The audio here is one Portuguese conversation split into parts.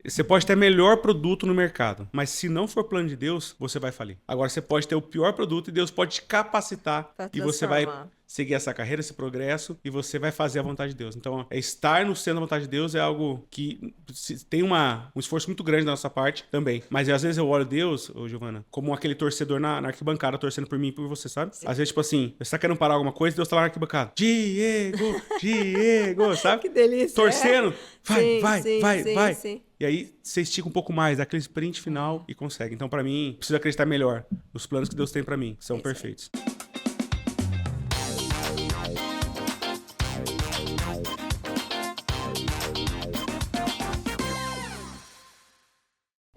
Você pode ter melhor produto no mercado, mas se não for plano de Deus, você vai falir. Agora, você pode ter o pior produto e Deus pode te capacitar e você vai seguir essa carreira, esse progresso e você vai fazer a vontade de Deus. Então, estar no centro da vontade de Deus é algo que tem um esforço muito grande da nossa parte também. Mas às vezes eu olho Deus, Giovana, como aquele torcedor na arquibancada torcendo por mim e por você, sabe? Sim. Às vezes, tipo assim, você tá querendo parar alguma coisa, Deus tá lá na arquibancada. Diego, sabe? Que delícia. Torcendo. Vai. Sim. E aí você estica um pouco mais, dá aquele sprint final e consegue. Então, pra mim, preciso acreditar melhor nos planos que Deus tem pra mim, que são perfeitos.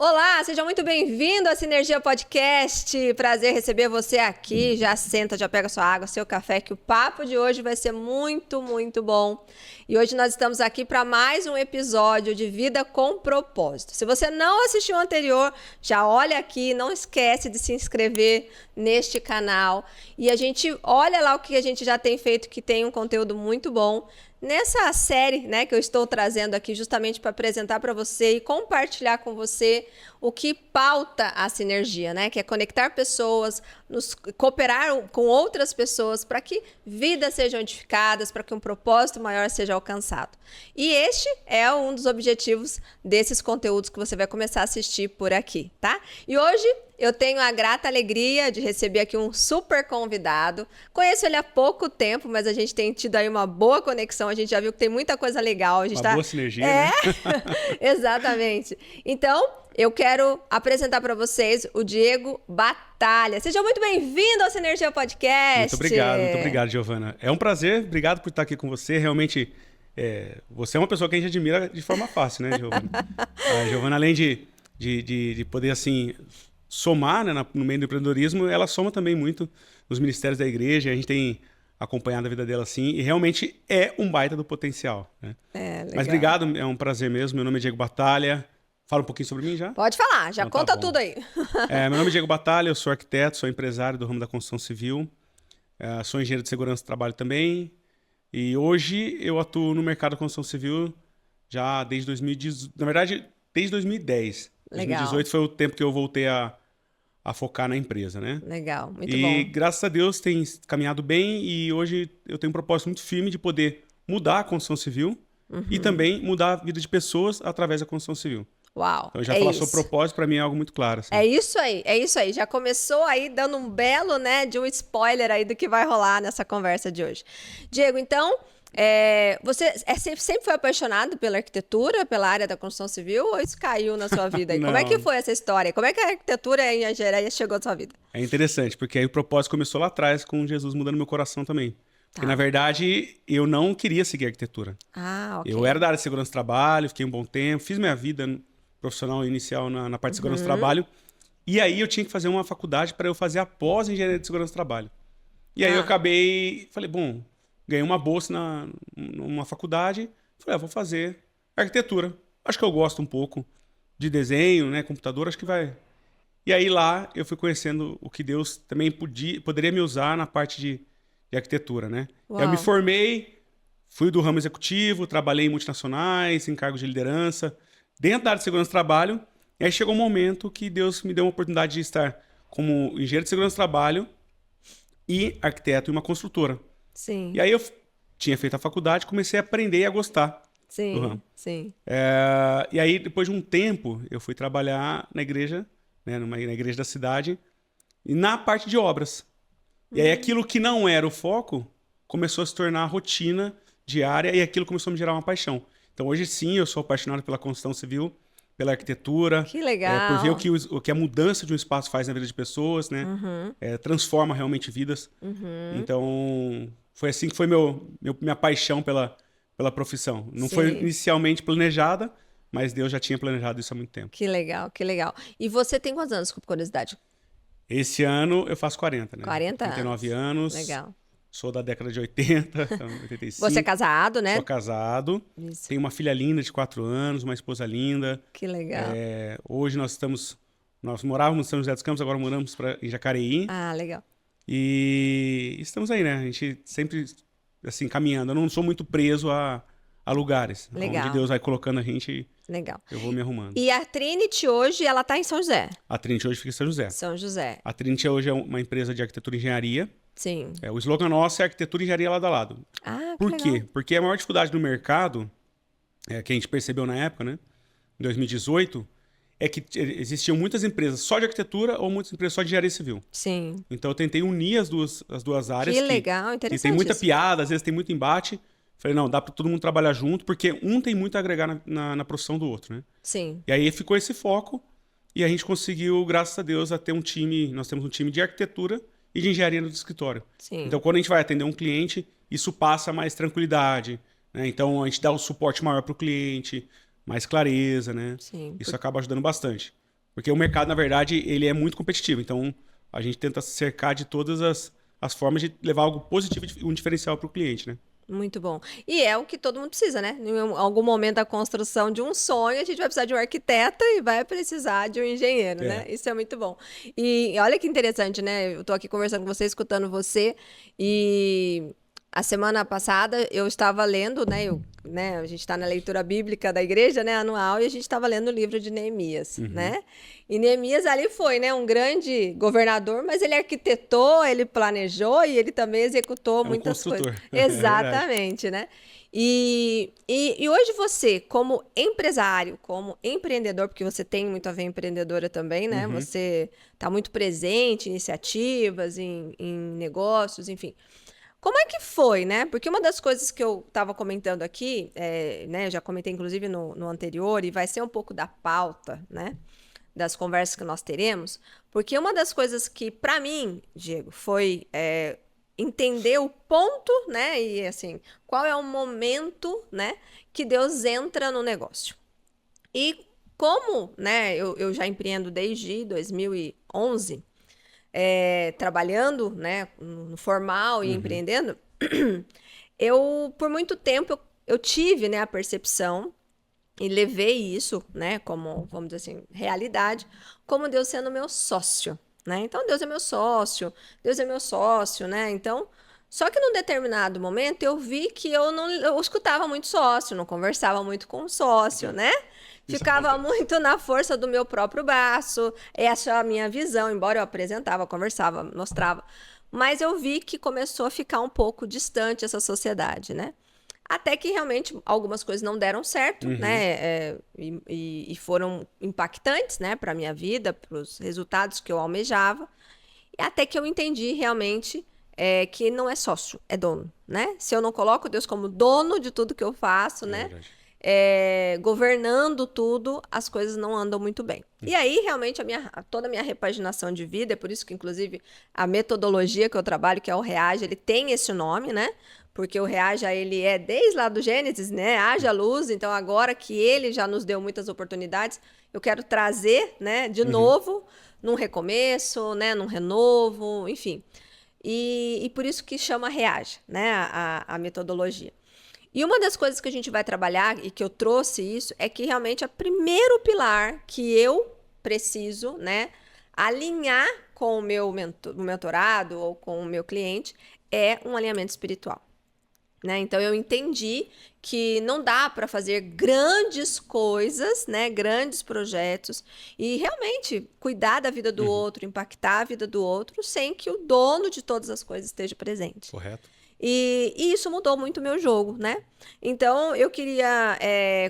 Olá, seja muito bem-vindo à Sinergia Podcast. Prazer receber você aqui. Já senta, já pega sua água, seu café, que o papo de hoje vai ser muito, muito bom. E hoje nós estamos aqui para mais um episódio de Vida com Propósito. Se você não assistiu o anterior, já olha aqui, não esquece de se inscrever neste canal. E a gente olha lá o que a gente já tem feito, que tem um conteúdo muito bom. Nessa série, né, que eu estou trazendo aqui justamente para apresentar para você e compartilhar com você o que pauta a sinergia, né, que é conectar pessoas, cooperar com outras pessoas para que vidas sejam edificadas, para que um propósito maior seja alcançado. E este é um dos objetivos desses conteúdos que você vai começar a assistir por aqui, tá? E hoje eu tenho a grata alegria de receber aqui um super convidado. Conheço ele há pouco tempo, mas a gente tem tido aí uma boa conexão. A gente já viu que tem muita coisa legal. Boa sinergia, né? Exatamente. Então, eu quero apresentar para vocês o Diego Batalha. Seja muito bem-vindo ao Sinergia Podcast. Muito obrigado, Giovana. É um prazer, obrigado por estar aqui com você. Realmente, você é uma pessoa que a gente admira de forma fácil, né, Giovana? A Giovana, além de poder, assim, somar, né, no meio do empreendedorismo, ela soma também muito nos ministérios da igreja. A gente tem acompanhado a vida dela assim e realmente é um baita do potencial, né? Legal. Mas obrigado, é um prazer mesmo. Meu nome é Diego Batalha. Fala um pouquinho sobre mim já? Pode falar, já então, conta tudo aí. Meu nome é Diego Batalha, eu sou arquiteto, sou empresário do ramo da construção civil, sou engenheiro de segurança do trabalho também e hoje eu atuo no mercado da construção civil já desde 2018, na verdade desde 2010. Legal. 2018 foi o tempo que eu voltei a focar na empresa, né? Legal, muito bom. E graças a Deus tem caminhado bem e hoje eu tenho um propósito muito firme de poder mudar a construção civil e também mudar a vida de pessoas através da construção civil. Uau, então já falar sobre propósito para mim é algo muito claro. Assim. É isso aí. Já começou aí dando um belo, né, de um spoiler aí do que vai rolar nessa conversa de hoje. Diego, então, você sempre foi apaixonado pela arquitetura, pela área da construção civil, ou isso caiu na sua vida? Como é que foi essa história? Como é que a arquitetura em engenharia chegou na sua vida? É interessante, porque aí o propósito começou lá atrás com Jesus mudando meu coração também. Porque, na verdade, eu não queria seguir arquitetura. Ok. Eu era da área de segurança do trabalho, fiquei um bom tempo, fiz minha vida profissional inicial na parte de segurança do trabalho. E aí eu tinha que fazer uma faculdade para eu fazer a pós-engenharia de segurança do trabalho. E aí eu falei, bom, ganhei uma bolsa numa faculdade, falei, vou fazer arquitetura. Acho que eu gosto um pouco de desenho, né, computador, acho que vai. E aí lá eu fui conhecendo o que Deus também poderia me usar na parte de arquitetura, né? Eu me formei, fui do ramo executivo, trabalhei em multinacionais, em cargos de liderança, dentro da área de segurança do trabalho, e aí chegou um momento que Deus me deu uma oportunidade de estar como engenheiro de segurança do trabalho e arquiteto em uma construtora. Sim. E aí eu tinha feito a faculdade, comecei a aprender e a gostar do ramo. Sim. E aí, depois de um tempo, eu fui trabalhar na igreja, né, na igreja da cidade, e na parte de obras. E aí aquilo que não era o foco começou a se tornar rotina diária e aquilo começou a me gerar uma paixão. Então hoje sim eu sou apaixonado pela construção civil, pela arquitetura. Que legal. Por ver o que a mudança de um espaço faz na vida de pessoas, né? Transforma realmente vidas. Então foi assim que foi minha paixão pela profissão. Não foi inicialmente planejada, mas Deus já tinha planejado isso há muito tempo. Que legal, que legal. E você tem quantos anos, por curiosidade? Esse ano eu faço 40, né? 40 anos. 39 anos. Legal. Sou da década de 80, 85. Você é casado, né? Sou casado. Isso. Tenho uma filha linda de 4 anos, uma esposa linda. Que legal. Hoje nós morávamos em São José dos Campos, agora moramos em Jacareí. Ah, legal. E estamos aí, né? A gente sempre, assim, caminhando. Eu não sou muito preso a a lugares. Legal. Onde Deus vai colocando a gente, Legal. eu vou me arrumando. E a Trinity hoje, ela tá em São José. A Trinity hoje fica em São José. São José. A Trinity hoje é uma empresa de arquitetura e engenharia. Sim. O slogan nosso é arquitetura e engenharia lado a lado. Ah, que Por legal. quê? Porque a maior dificuldade no mercado, que a gente percebeu na época, né, em 2018, é que existiam muitas empresas só de arquitetura ou muitas empresas só de engenharia civil. Sim. Então eu tentei unir as duas áreas. Que legal, interessante. E tem muita isso. piada, às vezes tem muito embate. Falei, não, dá para todo mundo trabalhar junto, porque um tem muito a agregar na profissão do outro, né? Sim. E aí ficou esse foco e a gente conseguiu, graças a Deus, a ter um time. Nós temos um time de arquitetura e de engenharia no escritório. Sim. Então, quando a gente vai atender um cliente, isso passa mais tranquilidade, né? Então, a gente dá um suporte maior para o cliente, mais clareza, né? Sim. Isso acaba ajudando bastante. Porque o mercado, na verdade, ele é muito competitivo. Então, a gente tenta se cercar de todas as formas de levar algo positivo e um diferencial para o cliente, né? Muito bom. E é o que todo mundo precisa, né? Em algum momento da construção de um sonho, a gente vai precisar de um arquiteto e vai precisar de um engenheiro, né? Isso é muito bom. E olha que interessante, né? Eu tô aqui conversando com você, escutando você, e a semana passada eu estava lendo, né? A gente está na leitura bíblica da igreja, né? Anual, e a gente estava lendo o livro de Neemias, né? E Neemias ali foi, né? Um grande governador, mas ele arquitetou, ele planejou e ele também executou muitas coisas. Exatamente, né? E hoje você, como empresário, como empreendedor, porque você tem muito a ver empreendedora também, né? Você está muito presente em iniciativas, em negócios, enfim. Como é que foi, né? Porque uma das coisas que eu estava comentando aqui, né? Eu já comentei inclusive no anterior, e vai ser um pouco da pauta, né? Das conversas que nós teremos, porque uma das coisas que, para mim, Diego, foi entender o ponto, né? E assim, qual é o momento, né? Que Deus entra no negócio. E como, né? Eu já empreendo desde 2011, trabalhando, né? No formal e empreendendo, eu, por muito tempo, eu tive, né? A percepção e levei isso, né, como, vamos dizer assim, realidade, como Deus sendo meu sócio, né? Então, Deus é meu sócio, né? Então, só que num determinado momento eu vi que eu escutava muito sócio, não conversava muito com o sócio, né? Ficava muito na força do meu próprio braço, essa é a minha visão, embora eu apresentava, conversava, mostrava. Mas eu vi que começou a ficar um pouco distante essa sociedade, né? Até que realmente algumas coisas não deram certo, né? E foram impactantes, né, para a minha vida, para os resultados que eu almejava. E até que eu entendi realmente que não é sócio, é dono, né? Se eu não coloco Deus como dono de tudo que eu faço, né? Governando tudo, as coisas não andam muito bem. E aí, realmente, toda a minha repaginação de vida, é por isso que, inclusive, a metodologia que eu trabalho, que é o Reage, ele tem esse nome, né? Porque o Reaja, ele é desde lá do Gênesis, né? Haja luz, então agora que ele já nos deu muitas oportunidades, eu quero trazer, né, de novo, num recomeço, né, num renovo, enfim. E por isso que chama Reaja, né, a metodologia. E uma das coisas que a gente vai trabalhar, e que eu trouxe isso, é que realmente é o primeiro pilar que eu preciso, né, alinhar com o meu mentorado ou com o meu cliente é um alinhamento espiritual. Né? Então, eu entendi que não dá para fazer grandes coisas, né? Grandes projetos e realmente cuidar da vida do outro, impactar a vida do outro, sem que o dono de todas as coisas esteja presente. Correto. E isso mudou muito o meu jogo, né? Então, eu queria,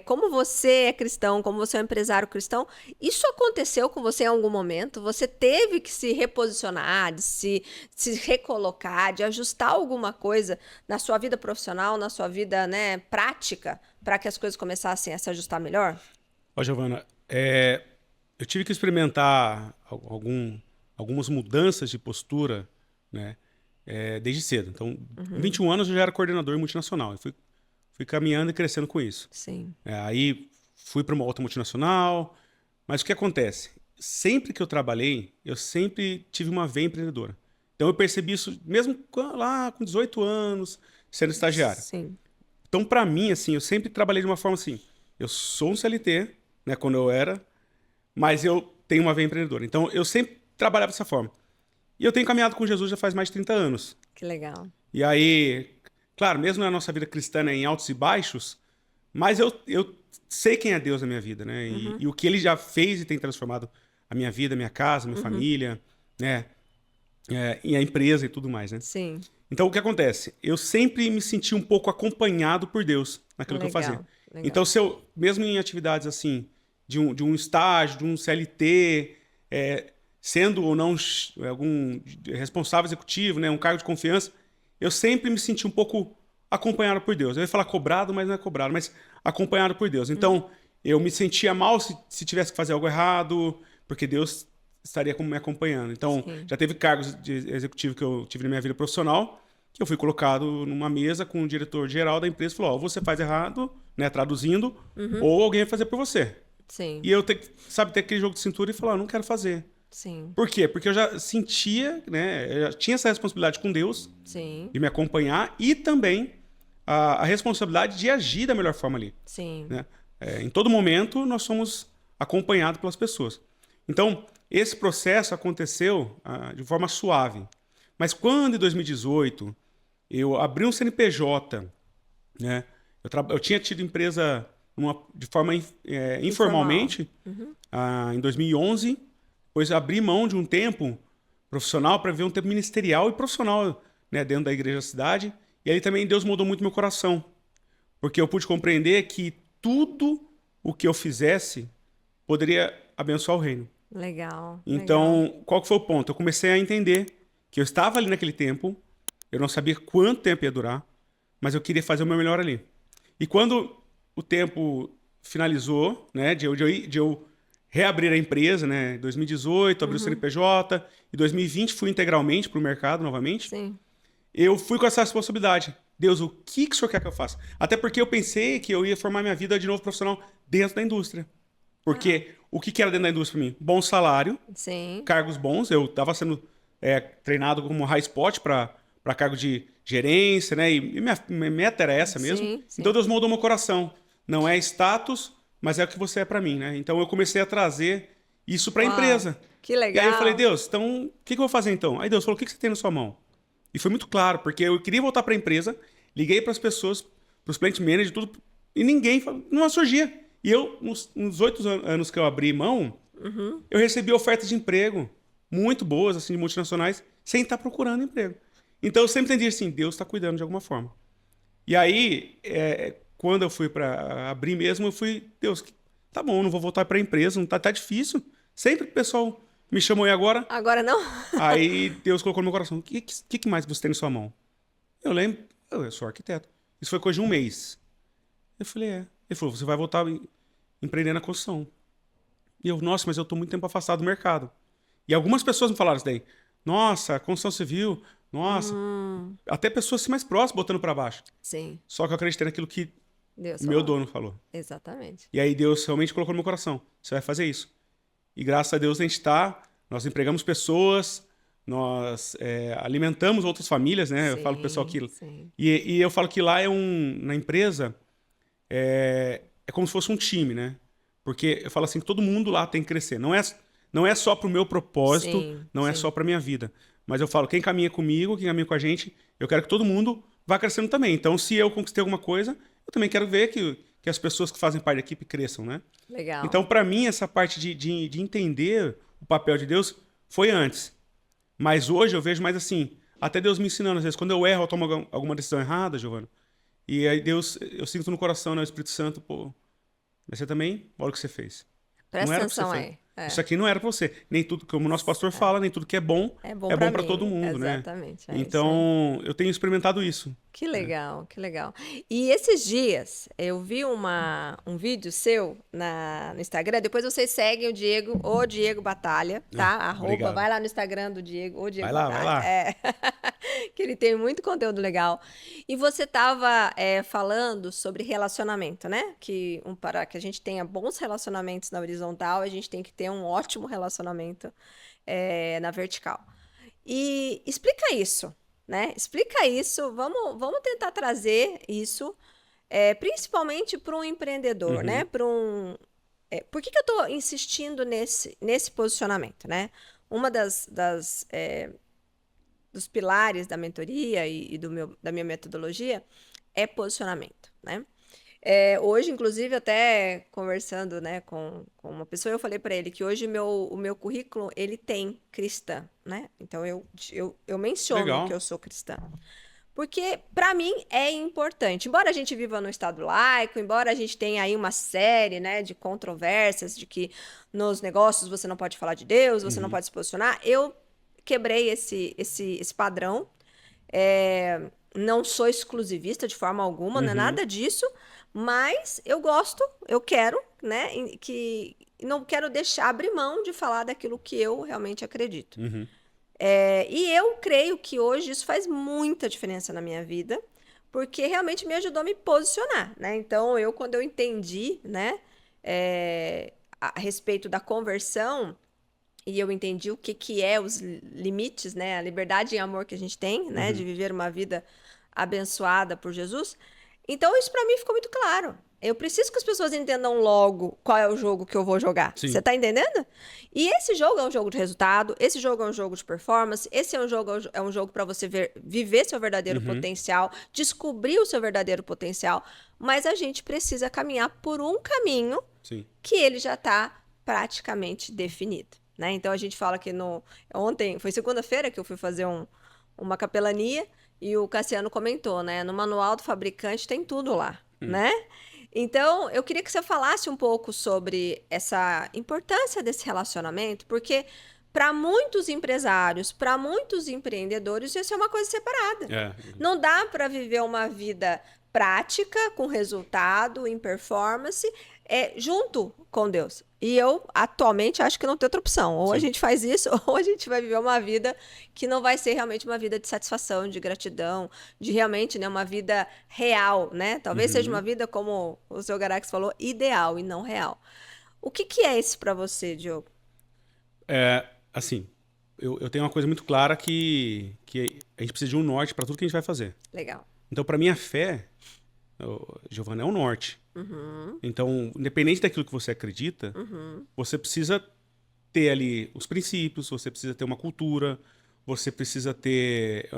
como você é cristão, como você é um empresário cristão, isso aconteceu com você em algum momento? Você teve que se reposicionar, de se recolocar, de ajustar alguma coisa na sua vida profissional, na sua vida, né, prática, para que as coisas começassem a se ajustar melhor? Ó, Giovana, eu tive que experimentar algumas mudanças de postura, né? Desde cedo. Então, com 21 anos eu já era coordenador multinacional. Eu fui caminhando e crescendo com isso. Sim. Aí fui para uma outra multinacional. Mas o que acontece? Sempre que eu trabalhei, eu sempre tive uma veia empreendedora. Então eu percebi isso mesmo lá com 18 anos, sendo estagiário. Sim. Então, para mim, assim, eu sempre trabalhei de uma forma assim. Eu sou um CLT, né, quando eu era, mas eu tenho uma veia empreendedora. Então, eu sempre trabalhava dessa forma. E eu tenho caminhado com Jesus já faz mais de 30 anos. Que legal. E aí, claro, mesmo na nossa vida cristã, né, em altos e baixos, Mas eu sei quem é Deus na minha vida, né? E o que ele já fez e tem transformado a minha vida, a minha casa, a minha família, né? E a empresa e tudo mais, né? Sim. Então, o que acontece? Eu sempre me senti um pouco acompanhado por Deus naquilo que eu fazia. Legal. Então, se eu, mesmo em atividades assim, de um estágio, de um CLT, sendo ou não algum responsável executivo, né, um cargo de confiança, eu sempre me senti um pouco acompanhado por Deus. Eu ia falar cobrado, mas não é cobrado, mas acompanhado por Deus. Então, eu me sentia mal se tivesse que fazer algo errado, porque Deus estaria me acompanhando. Então, Sim. já teve cargos de executivo que eu tive na minha vida profissional, que eu fui colocado numa mesa com o diretor-geral da empresa e falou, ó, você faz errado, né, traduzindo, ou alguém vai fazer por você. Sim. E eu ter aquele jogo de cintura e falar, não quero fazer. Sim. Por quê? Porque eu já sentia, né, eu já tinha essa responsabilidade com Deus, Sim. de me acompanhar, e também a responsabilidade de agir da melhor forma ali. Sim. Né? Em todo momento, nós somos acompanhados pelas pessoas. Então, esse processo aconteceu de forma suave. Mas quando, em 2018, eu abri um CNPJ, né? Eu tinha tido empresa de forma informalmente em 2011, depois abri mão de um tempo profissional para ver um tempo ministerial e profissional, né, dentro da igreja da cidade. E aí também Deus mudou muito meu coração, porque eu pude compreender que tudo o que eu fizesse poderia abençoar o reino. Legal. Então, qual que foi o ponto? Eu comecei a entender que eu estava ali naquele tempo, eu não sabia quanto tempo ia durar, mas eu queria fazer o meu melhor ali. E quando o tempo finalizou, né, de eu reabrir a empresa, né, em 2018, abri o CNPJ, e 2020 fui integralmente para o mercado novamente, Sim. eu fui com essa responsabilidade. Deus, o que o senhor quer que eu faça? Até porque eu pensei que eu ia formar minha vida de novo profissional dentro da indústria. Porque o que era dentro da indústria para mim? Bom salário, Sim. cargos bons. Eu estava sendo treinado como high spot para cargo de gerência, né? E minha meta era essa mesmo. Sim, sim. Então Deus moldou meu coração. Não é status, mas é o que você é para mim, né? Então eu comecei a trazer isso para a Uau, empresa. que legal. E aí eu falei, Deus, então o que eu vou fazer então? Aí Deus falou, o que você tem na sua mão? E foi muito claro, porque eu queria voltar para a empresa, liguei para as pessoas, para os plant managers, tudo, e ninguém não surgia. E eu, nos 8 anos que eu abri mão, eu recebi ofertas de emprego muito boas, assim, de multinacionais, sem estar procurando emprego. Então eu sempre entendi assim, Deus está cuidando de alguma forma. E aí, quando eu fui para abrir mesmo, eu fui, Deus, tá bom, não vou voltar para a empresa, não tá difícil. Sempre que o pessoal me chamou e agora. Agora não? Aí Deus colocou no meu coração, o que mais você tem na sua mão? Eu lembro, eu sou arquiteto. Isso foi coisa de um mês. Eu falei, Ele falou, você vai voltar a empreender na construção. E eu, nossa, mas eu estou muito tempo afastado do mercado. E algumas pessoas me falaram isso daí. Nossa, construção civil, nossa. Até pessoas assim mais próximas botando para baixo. Sim. Só que eu acreditei naquilo que Deus meu falou. dono falou. Exatamente. E aí Deus realmente colocou no meu coração. Você vai fazer isso. E graças a Deus a gente nós empregamos pessoas, nós alimentamos outras famílias, né? Eu falo pro pessoal aquilo. Sim. E eu falo que lá na empresa é como se fosse um time, né? Porque eu falo assim, que todo mundo lá tem que crescer. Não é só pro meu propósito, Sim, não é sim. só pra minha vida. Mas eu falo, quem caminha comigo, quem caminha com a gente, eu quero que todo mundo vá crescendo também. Então, se eu conquistei alguma coisa, eu também quero ver que as pessoas que fazem parte da equipe cresçam, né? Legal. Então, para mim, essa parte de entender o papel de Deus foi antes. Mas hoje eu vejo mais assim, até Deus me ensinando, às vezes, quando eu erro, eu tomo alguma decisão errada, Giovana, e aí Deus, eu sinto no coração, né, o Espírito Santo, pô, mas você também, olha o que você fez. Presta Não era pra você atenção fazer. aí. Isso aqui não era pra você. Nem tudo, como o nosso pastor fala, nem tudo que é bom É bom pra pra mim. todo mundo, né? Exatamente. É isso aí. Então, eu tenho experimentado isso. Que legal, que legal. E esses dias eu vi um vídeo seu no Instagram. Depois vocês seguem o Diego Batalha, tá? Obrigado. Vai lá no Instagram do Diego, o Diego Vai Batalha. lá. Que ele tem muito conteúdo legal. E você tava falando sobre relacionamento, né? Para que a gente tenha bons relacionamentos na horizontal, a gente tem que ter um ótimo relacionamento na vertical. E explica isso. Né? Explica isso, vamos tentar trazer isso, principalmente para um empreendedor, né? Por que eu estou insistindo nesse posicionamento, né? Uma dos pilares da mentoria e da minha metodologia é posicionamento, né? Hoje, inclusive, até conversando, né, com uma pessoa, eu falei para ele que hoje o meu currículo, ele tem cristã, né? Então, eu menciono que Legal. eu sou cristã. Porque, para mim, é importante. Embora a gente viva no Estado laico, embora a gente tenha aí uma série, né, de controvérsias, de que nos negócios você não pode falar de Deus, você não Uhum. pode se posicionar, eu quebrei esse padrão. Não sou exclusivista de forma alguma, não é Uhum. nada disso, mas eu gosto, eu quero, né, que não quero deixar abrir mão de falar daquilo que eu realmente acredito. Uhum. E eu creio que hoje isso faz muita diferença na minha vida, porque realmente me ajudou a me posicionar, né? Então, quando eu entendi, né, a respeito da conversão, e eu entendi o que que é os limites, né, a liberdade e amor que a gente tem, né, de Uhum. viver uma vida abençoada por Jesus. Então, isso para mim ficou muito claro. Eu preciso que as pessoas entendam logo qual é o jogo que eu vou jogar. Você Sim. tá entendendo? E esse jogo é um jogo de resultado, esse jogo é um jogo de performance, esse é um jogo para você viver seu verdadeiro Uhum. potencial, descobrir o seu verdadeiro potencial, mas a gente precisa caminhar por um caminho Sim. que ele já está praticamente definido, né? Então a gente fala que ontem, foi segunda-feira que eu fui fazer uma capelania e o Cassiano comentou, né? No manual do fabricante tem tudo lá, Hum. né? Então, eu queria que você falasse um pouco sobre essa importância desse relacionamento, porque para muitos empresários, para muitos empreendedores, isso é uma coisa separada. É. Não dá para viver uma vida prática, com resultado, em performance, junto com Deus. E eu, atualmente, acho que não tem outra opção. Ou a Sim. gente faz isso, ou a gente vai viver uma vida que não vai ser realmente uma vida de satisfação, de gratidão, de realmente, né, uma vida real, né? Talvez seja uma Uhum. vida, como o seu Garax falou, ideal e não real. O que que é isso para você, Diogo? Assim, eu tenho uma coisa muito clara que a gente precisa de um norte para tudo que a gente vai fazer. Legal. Então, para mim, a fé, Giovana, é um norte. Uhum, Então, independente daquilo que você acredita, uhum. você precisa ter ali os princípios, você precisa ter uma cultura, você precisa ter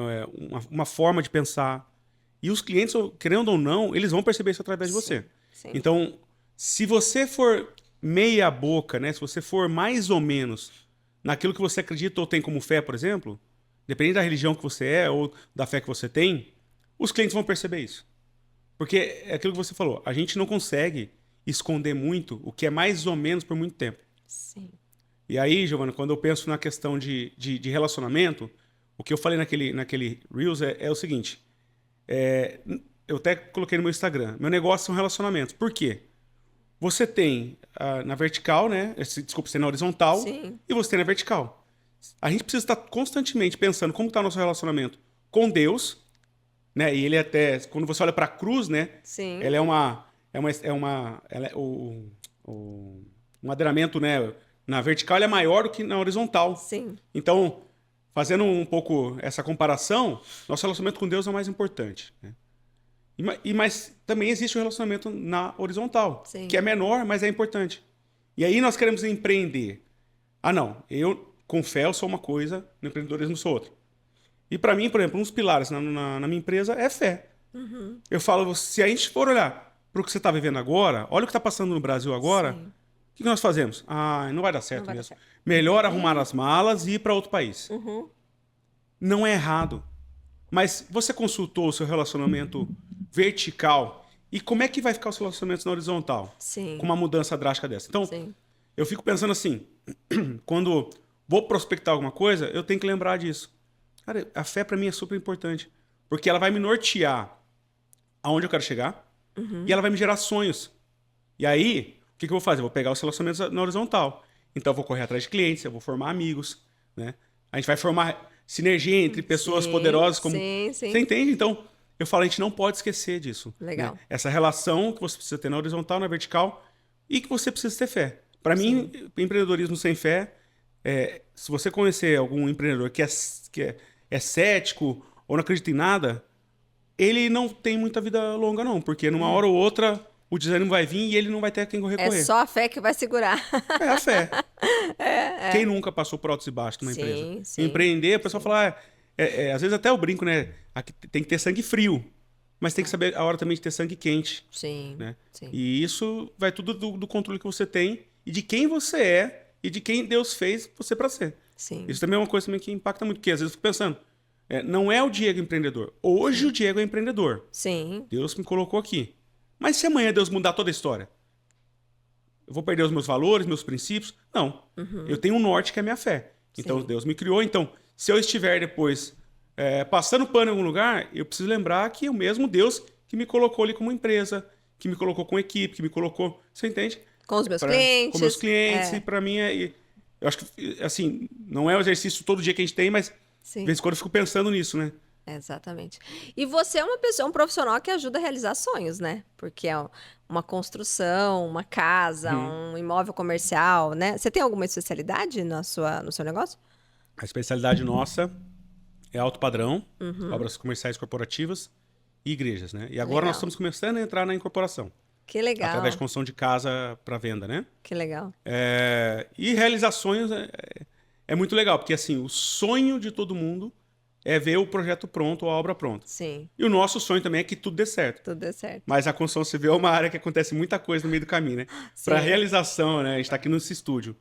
uma forma de pensar. E os clientes, querendo ou não, eles vão perceber isso através de você. Sim, sim. Então, se você for meia boca, né? Se você for mais ou menos naquilo que você acredita ou tem como fé, por exemplo, dependendo da religião que você é ou da fé que você tem, os clientes vão perceber isso. Porque é aquilo que você falou, a gente não consegue esconder muito o que é mais ou menos por muito tempo. Sim. E aí, Giovana, quando eu penso na questão de relacionamento, o que eu falei naquele Reels é o seguinte: eu até coloquei no meu Instagram, meu negócio são relacionamentos. Por quê? Você tem na vertical, né? Desculpa, você tem na horizontal Sim. e você tem na vertical. A gente precisa estar constantemente pensando como está o nosso relacionamento com Deus, né? E ele até, quando você olha para a cruz, né? Sim. Ela o madeiramento, né? Na vertical ele é maior do que na horizontal. Sim. Então, fazendo um pouco essa comparação, nosso relacionamento com Deus é o mais importante, né? Mas também existe o relacionamento na horizontal, Sim. que é menor, mas é importante. E aí nós queremos empreender. Ah, não, eu com fé eu sou uma coisa, no empreendedorismo sou outra. E para mim, por exemplo, um dos pilares na minha empresa é fé. Uhum. Eu falo, se a gente for olhar para o que você está vivendo agora, olha o que está passando no Brasil agora, Sim. o que nós fazemos? Ah, não vai dar Não certo vai dar mesmo. certo. Melhor arrumar as malas e ir para outro país. Uhum. Não é errado. Mas você consultou o seu relacionamento vertical e como é que vai ficar os relacionamentos na horizontal? Com Sim. uma mudança drástica dessa. Então, Sim. eu fico pensando assim, quando vou prospectar alguma coisa, eu tenho que lembrar disso. Cara, a fé para mim é super importante, porque ela vai me nortear aonde eu quero chegar e ela vai me gerar sonhos. E aí, o que eu vou fazer? Eu vou pegar os relacionamentos na horizontal. Então, eu vou correr atrás de clientes, eu vou formar amigos, né? A gente vai formar sinergia entre pessoas Sim. poderosas como... Sim. Você Sim. entende? Então, eu falo, a gente não pode esquecer disso. Né? Legal. Essa relação que você precisa ter na horizontal, na vertical e que você precisa ter fé. Para mim, Sim. empreendedorismo sem fé, se você conhecer algum empreendedor que é cético ou não acredita em nada, ele não tem muita vida longa não, porque numa hora ou outra o desânimo vai vir e ele não vai ter a quem É recorrer. só a fé que vai segurar. É a fé. É. Quem nunca passou por altos e baixos numa empresa? Sim. Sim. Empreender, o pessoal fala, às vezes até eu brinco, né? Aqui tem que ter sangue frio. mas tem que saber a hora também de ter sangue quente, Sim, né? sim. E isso vai tudo do controle que você tem e de quem você é e de quem Deus fez você para ser. Sim. Isso também é uma coisa também que impacta muito, porque às vezes eu fico pensando, não é o Diego empreendedor. Hoje o Diego é empreendedor. Sim. Deus me colocou aqui. Mas se amanhã Deus mudar toda a história, eu vou perder os meus valores, meus princípios? Não. Eu tenho um norte que é a minha fé. Então Sim. Deus me criou. Então, se eu estiver depois passando pano em algum lugar, eu preciso lembrar que é o mesmo Deus que me colocou ali como empresa, que me colocou com equipe, que me colocou. Você entende? Com os meus clientes. Com meus clientes. É. E para mim eu acho que, assim, não é o exercício todo dia que a gente tem, mas de Sim. vez em quando eu fico pensando nisso, né? Exatamente. E você é uma pessoa, um profissional que ajuda a realizar sonhos, né? Porque é uma construção, uma casa, um imóvel comercial, né? Você tem alguma especialidade no seu negócio? A especialidade nossa é alto padrão, obras comerciais corporativas e igrejas, né? E agora Legal. nós estamos começando a entrar na incorporação, Que legal. através de construção de casa para venda, né? Que legal. E realizar sonhos é muito legal, porque assim, o sonho de todo mundo é ver o projeto pronto ou a obra pronta. Sim, E o nosso sonho também é que tudo dê certo. tudo deu certo. Mas a construção civil é uma área que acontece muita coisa no meio do caminho, né? Para realização, né? A gente está aqui nesse estúdio.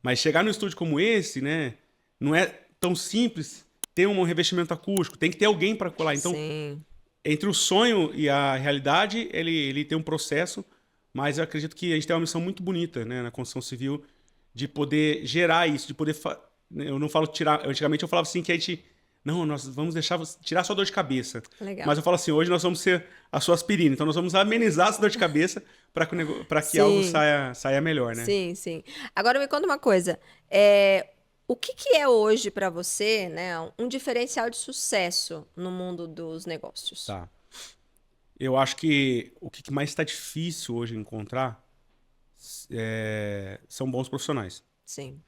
Mas chegar num estúdio como esse, né? Não é tão simples ter um revestimento acústico. Tem que ter alguém para colar. Então, Sim, entre o sonho e a realidade, ele tem um processo. Mas eu acredito que a gente tem uma missão muito bonita, né? Na construção civil, de poder gerar isso, de poder... Eu não falo tirar... Antigamente eu falava assim que a gente... Não, nós vamos tirar sua dor de cabeça. legal. Mas eu falo assim, hoje nós vamos ser a sua aspirina. Então nós vamos amenizar essa dor de cabeça para que Sim. algo saia melhor, né? Sim, sim. Agora me conta uma coisa. O que é hoje para você, né, um diferencial de sucesso no mundo dos negócios? Tá. Eu acho que o que mais está difícil hoje encontrar são bons profissionais. Sim.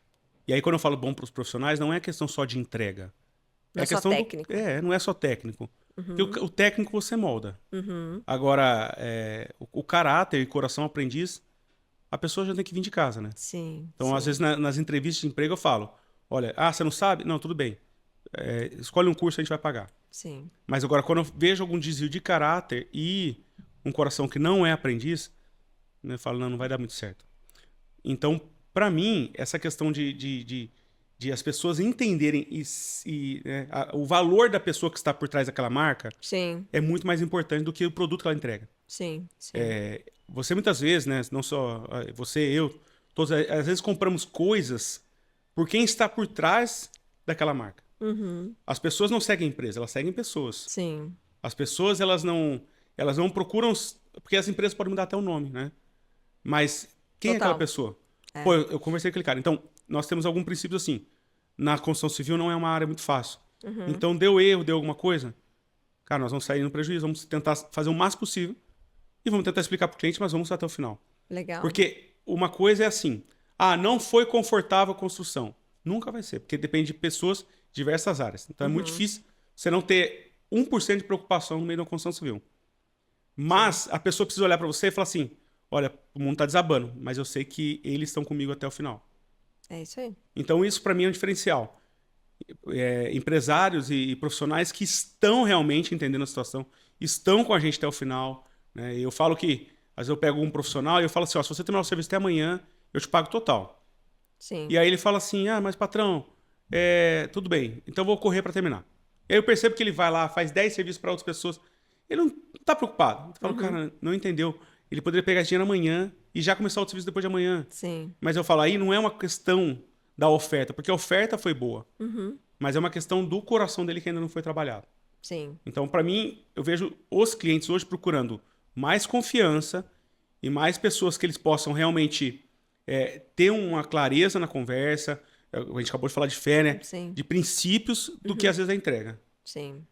E aí quando eu falo bom para os profissionais, não é questão só de entrega. Não é só questão técnico. não é só técnico. Porque o técnico você molda. Uhum. Agora, o caráter e coração aprendiz, a pessoa já tem que vir de casa, né? Sim. Então, sim. às vezes, nas entrevistas de emprego, eu falo: olha, você não sabe? Não, tudo bem. Escolhe um curso, a gente vai pagar. Sim. Mas agora, quando eu vejo algum desvio de caráter e um coração que não é aprendiz, eu falo: não vai dar muito certo. Então, para mim, essa questão de as pessoas entenderem o valor da pessoa que está por trás daquela marca Sim. é muito mais importante do que o produto que ela entrega. Sim. Sim. Você muitas vezes, né, não só você, eu, todos, às vezes compramos coisas por quem está por trás daquela marca. Uhum. As pessoas não seguem a empresa, elas seguem pessoas. Sim. As pessoas, elas não procuram... Porque as empresas podem mudar até o nome, né? Mas quem é Total. aquela pessoa? Pô, eu conversei com aquele cara. Então, nós temos algum princípio assim. Na construção civil não é uma área muito fácil. Então, deu erro, deu alguma coisa, cara, nós vamos sair no prejuízo, vamos tentar fazer o máximo possível e vamos tentar explicar para o cliente, mas vamos até o final. Legal. Porque uma coisa é assim, não foi confortável a construção. Nunca vai ser, porque depende de pessoas de diversas áreas. Então, é muito difícil você não ter 1% de preocupação no meio da construção civil. Mas a pessoa precisa olhar para você e falar assim, olha, o mundo está desabando, mas eu sei que eles estão comigo até o final. É isso aí. Então, isso para mim é um diferencial. Empresários e profissionais que estão realmente entendendo a situação, estão com a gente até o final. Né? Eu falo que, às vezes eu pego um profissional e eu falo assim, se você terminar o serviço até amanhã, eu te pago total. Sim. E aí ele fala assim, mas patrão, tudo bem, então eu vou correr para terminar. E aí eu percebo que ele vai lá, faz 10 serviços para outras pessoas, ele não está preocupado. Eu falo, cara, não entendeu. Ele poderia pegar esse dinheiro amanhã e já começar outro serviço depois de amanhã. Sim. Mas eu falo, aí não é uma questão da oferta, porque a oferta foi boa. Mas é uma questão do coração dele que ainda não foi trabalhado. Sim. Então, para mim, eu vejo os clientes hoje procurando mais confiança e mais pessoas que eles possam realmente ter uma clareza na conversa. A gente acabou de falar de fé, né? Sim. De princípios do que às vezes a entrega. Sim.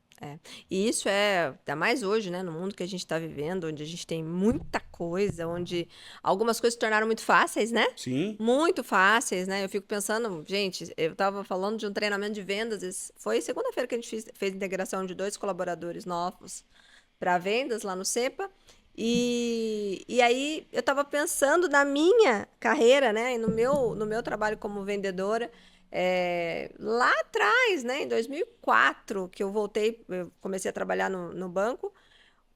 E isso ainda mais hoje, né, no mundo que a gente está vivendo, onde a gente tem muita coisa, onde algumas coisas se tornaram muito fáceis, né? Sim. Muito fáceis, né? Eu fico pensando, gente, eu estava falando de um treinamento de vendas, foi segunda-feira que a gente fez integração de 2 colaboradores novos para vendas lá no CEPA, e aí eu estava pensando na minha carreira, né, e no meu trabalho como vendedora. Lá atrás, né, em 2004, que eu comecei a trabalhar no banco,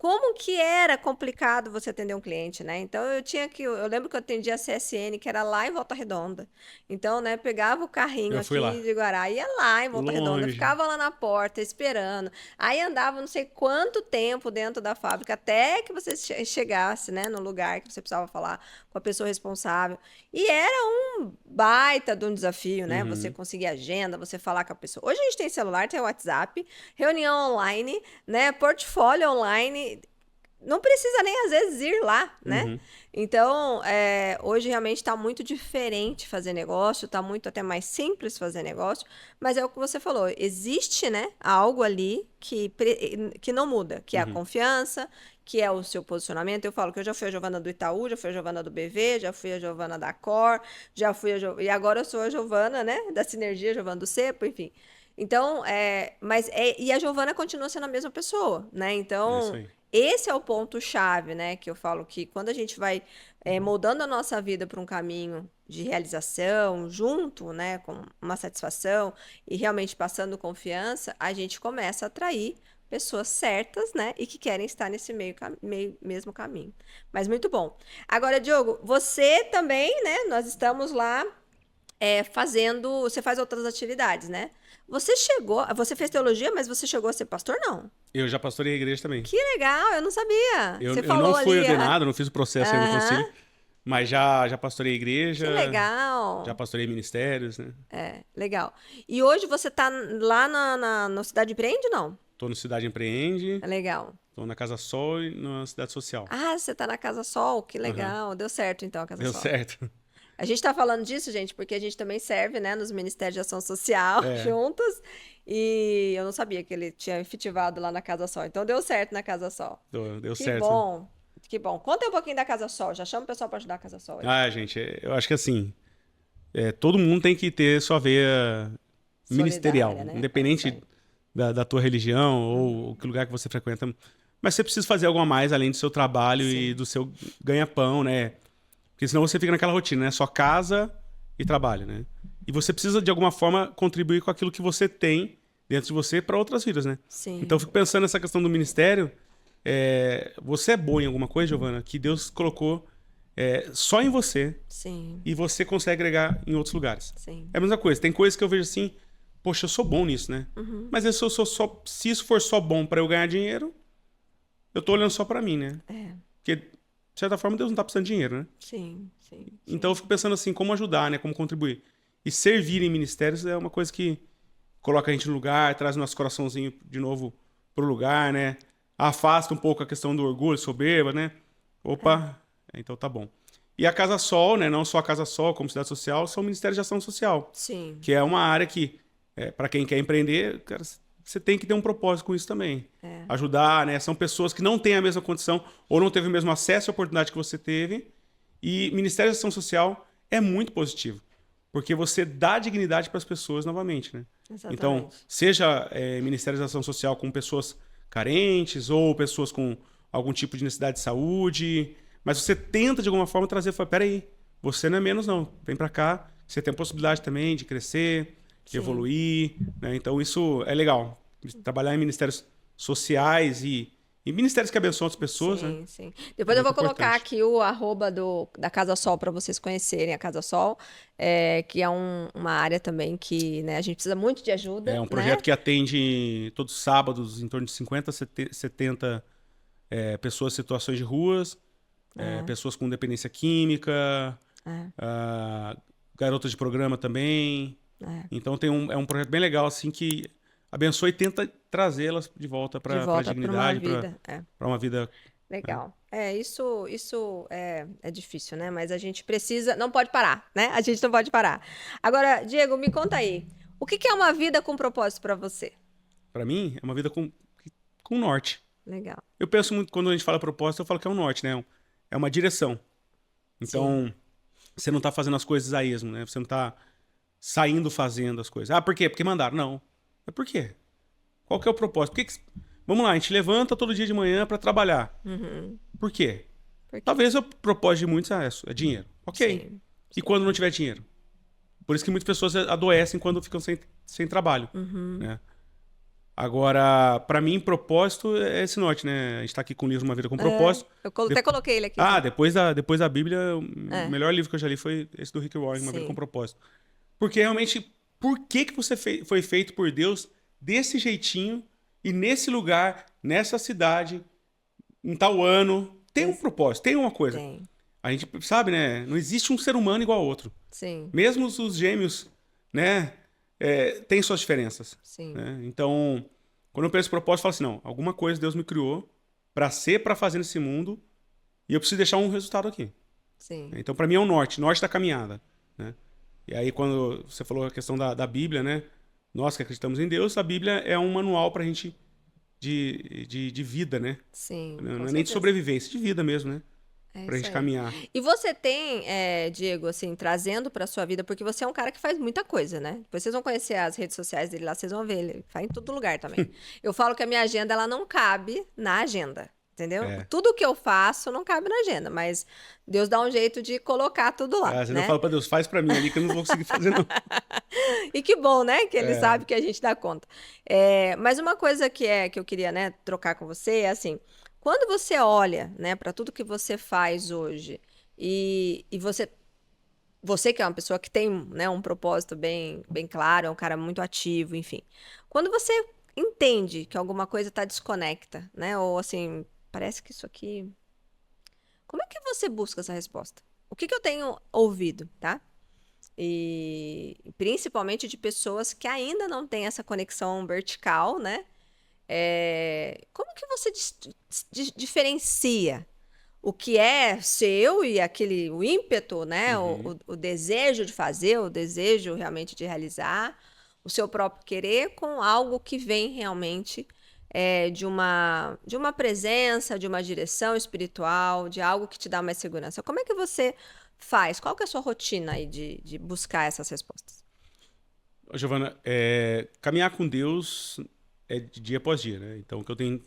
como que era complicado você atender um cliente, né? Então eu lembro que eu atendia a CSN, que era lá em Volta Redonda. Então, né, pegava o carrinho Eu fui lá. aqui de Guará, ia lá em Volta Redonda, Longe. ficava lá na porta esperando. Aí andava não sei quanto tempo dentro da fábrica até que você chegasse, né, no lugar que você precisava falar com a pessoa responsável. E era um baita de um desafio, né? Você conseguir agenda, você falar com a pessoa. Hoje a gente tem celular, tem WhatsApp, reunião online, né, portfólio online. Não precisa nem, às vezes, ir lá, né? Então, hoje realmente está muito diferente fazer negócio, está muito até mais simples fazer negócio, mas é o que você falou, existe, né, algo ali que não muda, que é a confiança, que é o seu posicionamento. Eu falo que eu já fui a Giovana do Itaú, já fui a Giovana do BV, já fui a Giovana da Cor, já fui e agora eu sou a Giovana, né, da Sinergia, Giovana do Cepo, enfim. Então, e a Giovana continua sendo a mesma pessoa, né? Então, Isso aí. esse é o ponto-chave, né? Que eu falo que quando a gente vai moldando a nossa vida para um caminho de realização, junto, né? Com uma satisfação e realmente passando confiança, a gente começa a atrair pessoas certas, né? E que querem estar nesse mesmo caminho. Mas muito bom. Agora, Diogo, você também, né? Nós estamos lá fazendo... Você faz outras atividades, né? Você fez teologia, mas você chegou a ser pastor, não? Eu já pastorei a igreja também. Que legal, eu não sabia. Eu, Você eu falou não fui ali, ordenado, não fiz o processo aí no conselho, mas já pastorei a igreja. que legal. Já pastorei ministérios, né? Legal. E hoje você tá lá na Cidade Empreende, não? Tô no Cidade Empreende, É legal. tô na Casa Sol e na Cidade Social. Ah, você tá na Casa Sol, que legal. Deu certo, então, a Casa Deu Sol. certo. A gente tá falando disso, gente, porque a gente também serve, né, nos Ministérios de Ação Social juntos. E eu não sabia que ele tinha efetivado lá na Casa Sol. Então, deu certo na Casa Sol. Deu Que certo. bom. Que bom. Conta um pouquinho da Casa Sol. Já chama o pessoal para ajudar a Casa Sol aí. Ah, gente, eu acho que assim, todo mundo tem que ter sua veia ministerial, Solidária, né? independente da tua religião ou que lugar que você frequenta. Mas você precisa fazer algo a mais além do seu trabalho e do seu ganha-pão, né? Porque senão você fica naquela rotina, né? Só casa e trabalho, né? E você precisa, de alguma forma, contribuir com aquilo que você tem dentro de você para outras vidas, né? Sim. Então, eu fico pensando nessa questão do ministério. Você é boa em alguma coisa, Giovana, que Deus colocou só em você. Sim. E você consegue agregar em outros lugares. Sim. É a mesma coisa. Tem coisas que eu vejo assim, poxa, eu sou bom nisso, né? Mas se isso for só bom para eu ganhar dinheiro, eu tô olhando só para mim, né? Porque, de certa forma, Deus não tá precisando de dinheiro, né? Sim. Então eu fico pensando assim, como ajudar, né? Como contribuir. E servir em ministérios é uma coisa que coloca a gente no lugar, traz o nosso coraçãozinho de novo pro lugar, né? Afasta um pouco a questão do orgulho, soberba, né? Opa, então tá bom. E a Casa Sol, né? Não só a Casa Sol, como Cidade Social, são Ministérios de Ação Social. Sim. Que é uma área que, para quem quer empreender, cara, você tem que ter um propósito com isso também. Ajudar, né? São pessoas que não têm a mesma condição ou não teve o mesmo acesso à oportunidade que você teve. E Ministério de Ação Social é muito positivo. Porque você dá dignidade para as pessoas novamente, né? Exatamente. Então, seja Ministério de Ação Social com pessoas carentes ou pessoas com algum tipo de necessidade de saúde, mas você tenta de alguma forma trazer, peraí, você não é menos não, vem para cá, você tem a possibilidade também de crescer, de evoluir, né? Então isso é legal, trabalhar em ministérios sociais e ministérios que abençoam as pessoas, né? Sim. Depois eu vou Muito colocar importante. aqui o @ da Casa Sol para vocês conhecerem a Casa Sol, que é uma área também que, né, a gente precisa muito de ajuda. É um projeto né? que atende todos os sábados em torno de 50 a 70 pessoas em situações de ruas, pessoas com dependência química, garotas de programa também. Então é um projeto bem legal assim que abençoa e tenta trazê-las de volta para a dignidade, para uma vida. Legal. Isso é difícil, né? Mas a gente precisa, não pode parar, né? A gente não pode parar. Agora, Diego, me conta aí, o que é uma vida com propósito para você? Para mim, é uma vida com norte. Legal. Eu penso muito, quando a gente fala propósito, eu falo que é um norte, né? É uma direção. Então, você não tá fazendo as coisas a esmo, né? Você não tá saindo fazendo as coisas. Ah, por quê? Porque mandaram. Não. É por quê? Qual que é o propósito? Vamos lá, a gente levanta todo dia de manhã para trabalhar. Por quê? Talvez o propósito de muitos é dinheiro. Ok. Sim. E quando não tiver dinheiro? Por isso que muitas pessoas adoecem quando ficam sem trabalho. Né? Agora, para mim, propósito é esse norte, né? A gente tá aqui com o livro Uma Vida com Propósito. Eu até coloquei ele aqui. Depois da Bíblia, o melhor livro que eu já li foi esse do Rick Warren, Uma Vida com Propósito. Porque realmente, por que você foi feito por Deus desse jeitinho e nesse lugar, nessa cidade, em tal ano? Tem um propósito, tem uma coisa. Tem. A gente sabe, né? Não existe um ser humano igual ao outro. Sim. Mesmo os gêmeos, né? Tem suas diferenças. Sim. Né? Então, quando eu penso em propósito, eu falo assim, não, alguma coisa Deus me criou para fazer nesse mundo e eu preciso deixar um resultado aqui. Sim. Então, para mim é o norte da caminhada. Né? E aí, quando você falou a questão da Bíblia, né? Nós que acreditamos em Deus, a Bíblia é um manual pra gente de vida, né? Sim. Não é nem de sobrevivência, de vida mesmo, né? Pra gente caminhar. E você tem, Diego, assim, trazendo pra sua vida, porque você é um cara que faz muita coisa, né? Depois vocês vão conhecer as redes sociais dele lá, vocês vão ver, ele faz em todo lugar também. Eu falo que a minha agenda, ela não cabe na agenda, entendeu? Tudo que eu faço não cabe na agenda, mas Deus dá um jeito de colocar tudo lá, Você né? não fala pra Deus, faz pra mim ali que eu não vou conseguir fazer, não. E que bom, né? Que ele sabe que a gente dá conta. Mas uma coisa que eu queria, né, trocar com você é assim, quando você olha, né, para tudo que você faz hoje e você que é uma pessoa que tem, né, um propósito bem claro, é um cara muito ativo, enfim. Quando você entende que alguma coisa está desconecta, né, ou assim, parece que isso aqui... Como é que você busca essa resposta? O que eu tenho ouvido, tá? E principalmente de pessoas que ainda não têm essa conexão vertical, né? Como que você diferencia o que é seu e o ímpeto, né? O desejo de fazer, o desejo realmente de realizar, o seu próprio querer com algo que vem realmente de uma presença, de uma direção espiritual, de algo que te dá mais segurança. Como é que você faz? Qual que é a sua rotina aí de buscar essas respostas? Giovana, caminhar com Deus é de dia após dia, né? Então, o que eu tenho...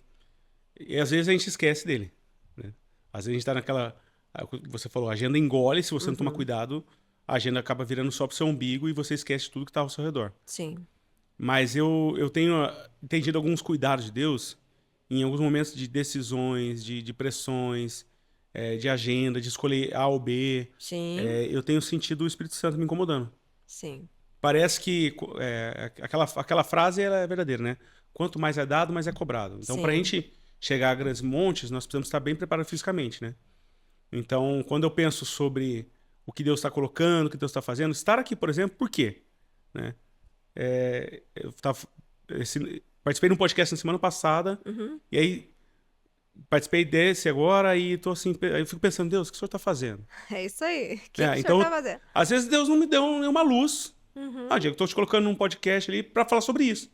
E às vezes a gente esquece dele, né? Às vezes a gente tá naquela... Você falou, a agenda engole, se você não tomar cuidado, a agenda acaba virando só pro seu umbigo e você esquece tudo que tá ao seu redor. Sim. Mas eu tenho entendido alguns cuidados de Deus em alguns momentos de decisões, de pressões, de agenda, de escolher A ou B. Sim. Eu tenho sentido o Espírito Santo me incomodando. Sim. Parece que aquela frase ela é verdadeira, né? Quanto mais é dado, mais é cobrado. Então, para a gente chegar a grandes montes, nós precisamos estar bem preparados fisicamente, né? Então, quando eu penso sobre o que Deus está colocando, o que Deus está fazendo, estar aqui, por exemplo, por quê? Né? Participei de um podcast na semana passada, e aí participei desse agora e tô assim, aí eu fico pensando, Deus, o que o senhor está fazendo? É isso aí. O que o então, senhor está fazendo? Às vezes Deus não me deu nenhuma luz. Diego, estou te colocando num podcast ali para falar sobre isso.